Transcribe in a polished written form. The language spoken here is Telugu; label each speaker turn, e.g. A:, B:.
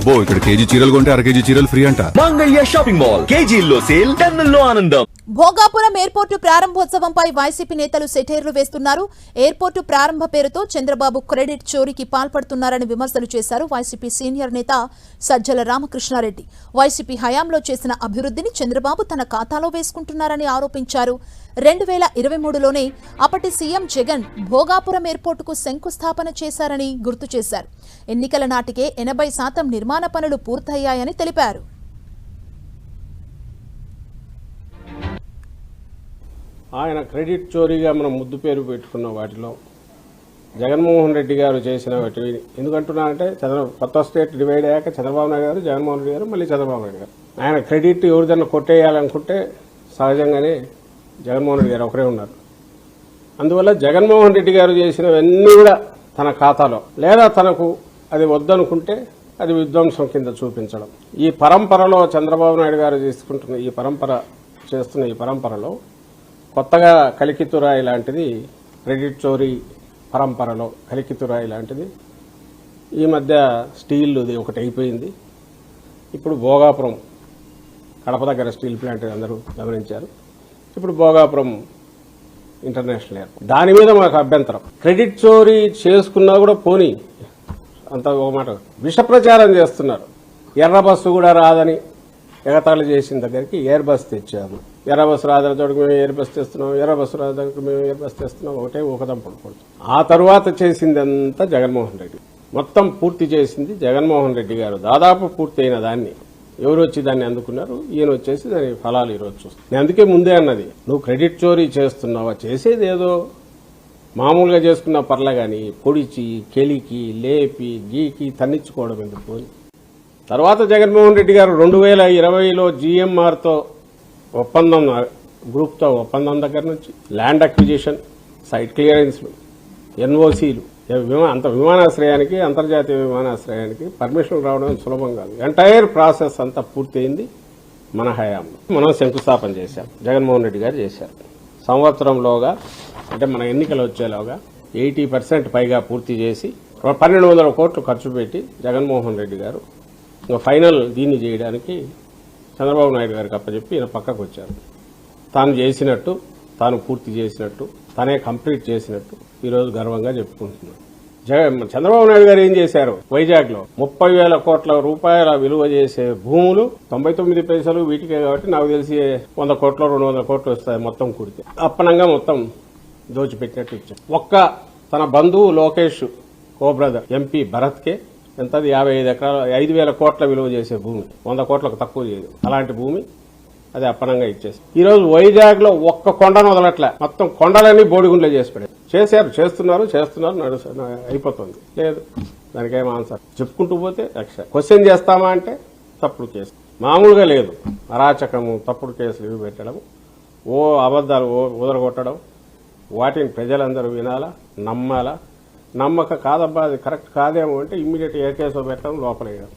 A: అబ్బో ఇక్కడ కేజీ చీరలు కొంటే అర కేజీ చీరలు ఫ్రీ అంట.
B: మంగళ్య షాపింగ్ మాల్ కేజీల్లో సేల్, టన్నుల్లో ఆనందం.
C: భోగాపురం ఎయిర్పోర్టు ప్రారంభోత్సవంపై వైసీపీ నేతలు సెటైర్లు వేస్తున్నారు. ఎయిర్పోర్టు ప్రారంభ పేరుతో చంద్రబాబు క్రెడిట్ చోరీకి పాల్పడుతున్నారని విమర్శలు చేశారు వైసీపీ సీనియర్ నేత సజ్జల రామకృష్ణారెడ్డి. వైసీపీ హయాంలో చేసిన అభివృద్ధిని చంద్రబాబు తన ఖాతాలో వేసుకుంటున్నారని ఆరోపించారు. 2023లోనే అప్పటి సీఎం జగన్ భోగాపురం ఎయిర్పోర్టుకు శంకుస్థాపన చేశారని గుర్తు చేశారు. ఎన్నికల నాటికే 80% నిర్మాణ పనులు పూర్తయ్యాయని తెలిపారు.
D: ఆయన క్రెడిట్ చోరీగా మనం ముద్దు పేరు పెట్టుకున్న వాటిలో జగన్మోహన్ రెడ్డి గారు చేసిన వాటి ఎందుకంటున్నారంటే కొత్త స్టేట్ డివైడ్ అయ్యాక చంద్రబాబు నాయుడు గారు, జగన్మోహన్ రెడ్డి గారు, మళ్ళీ చంద్రబాబు నాయుడు గారు. ఆయన క్రెడిట్ ఎవరిదన్నా కొట్టేయాలనుకుంటే సహజంగానే జగన్మోహన్ రెడ్డి గారు ఒకరే ఉన్నారు. అందువల్ల జగన్మోహన్ రెడ్డి గారు చేసినవన్నీ కూడా తన ఖాతాలో, లేదా తనకు అది వద్దనుకుంటే అది విధ్వంసం కింద చూపించడం. ఈ పరంపరలో చంద్రబాబు నాయుడు గారు చేస్తున్న ఈ పరంపరలో కొత్తగా కలికితురాయి లాంటిది, క్రెడిట్ చోరీ పరంపరలో కలికితురాయి లాంటిది ఈ మధ్య స్టీల్ది ఒకటి అయిపోయింది. ఇప్పుడు భోగాపురం, కడప దగ్గర స్టీల్ ప్లాంట్ అందరూ గమనించారు. ఇప్పుడు భోగాపురం ఇంటర్నేషనల్ ఎయిర్పోర్ట్, దాని మీద మాకు అభ్యంతరం. క్రెడిట్ చోరీ చేసుకున్నా కూడా పోనీ, అంత ఒక మాట విష ప్రచారం చేస్తున్నారు. ఎర్ర బస్సు కూడా రాదని ఎగతాళి చేసిన దగ్గరికి ఎయిర్ బస్ తెచ్చాము. ఎర్ర బస్సు రాదని చోటుకు మేము ఎయిర్ బస్ తెస్తున్నాం, ఎర్ర బస్సు రాదని మేము ఎయిర్ బస్ తెస్తున్నాం, ఒకటే ఊకదంపుడు పడుతుంది. ఆ తర్వాత చేసిందంతా జగన్మోహన్ రెడ్డి, మొత్తం పూర్తి చేసింది జగన్మోహన్ రెడ్డి గారు. దాదాపు పూర్తి అయిన దాన్ని ఎవరు వచ్చి దాన్ని అందుకున్నారు, ఈయన వచ్చేసి దాని ఫలాలు ఈరోజు చూస్తాం. నేను అందుకే ముందే అన్నది, నువ్వు క్రెడిట్ చోరీ చేస్తున్నావా, చేసేది ఏదో మామూలుగా చేసుకున్న పర్లే కానీ పొడిచి కెలికి లేపి గీకి తన్నించుకోవడం ఎందుకు. తర్వాత జగన్మోహన్ రెడ్డి గారు 2020లో GMRతో ఒప్పందం, గ్రూప్తో ఒప్పందం దగ్గర నుంచి ల్యాండ్ అక్విజిషన్, సైట్ క్లియరెన్స్లు, NOCలు, విమానాశ్రయానికి, అంతర్జాతీయ విమానాశ్రయానికి పర్మిషన్లు రావడం సులభం కాదు. ఎంటైర్ ప్రాసెస్ అంతా పూర్తయింది మన హయాంలో. మనం శంకుస్థాపన చేశాం, జగన్మోహన్ రెడ్డి గారు చేశారు. సంవత్సరంలోగా, అంటే మన ఎన్నికలు వచ్చేలోగా 80% పైగా పూర్తి చేసి 1200 కోట్లు ఖర్చు పెట్టి జగన్మోహన్ రెడ్డి గారు ఫైనల్ దీన్ని చేయడానికి చంద్రబాబు నాయుడు గారికి అప్పచెప్పి ఈయన పక్కకు వచ్చారు. తాను చేసినట్టు, తాను పూర్తి చేసినట్టు, తనే కంప్లీట్ చేసినట్టు ఈరోజు గర్వంగా చెప్పుకుంటున్నాడు. చంద్రబాబు నాయుడు గారు ఏం చేశారు, వైజాగ్లో 30,000 కోట్ల రూపాయల విలువ చేసే భూములు 99 పైసలు వీటికే కాబట్టి నాకు తెలిసి 100 కోట్లు 200 కోట్లు వస్తాయి మొత్తం కూడితే. అప్పనంగా మొత్తం దోచిపెట్టినట్టు ఇచ్చారు. తన బంధువు లోకేష్ కో బ్రదర్ MP భరత్కే ఎంతది 55 ఎకరాలు, 5,000 కోట్ల విలువ చేసే భూమి, 100 కోట్లకు తక్కువ చేయదు. అలాంటి భూమి అది అప్పనంగా ఇచ్చేసి ఈరోజు వైజాగ్ లో ఒక్క కొండను వదలట్లే, మొత్తం కొండలన్నీ బోడిగుండ్లే చేసి పడే చేస్తున్నారు అయిపోతుంది. లేదు, దానికేం ఆన్సర్ చెప్పుకుంటూ పోతే క్వశ్చన్ చేస్తామా అంటే తప్పుడు కేసు మామూలుగా లేదు. అరాచకము, తప్పుడు కేసులు ఇవి పెట్టడం, అబద్దాలు ఉదరగొట్టడం, వాటిని ప్రజలందరూ వినాలా, నమ్మాలా. నమ్మక కాదబ్బా అది కరెక్ట్ కాదేమో అంటే ఇమ్మీడియట్ ఏ కేసు పెట్టడం, లోపలేయడం.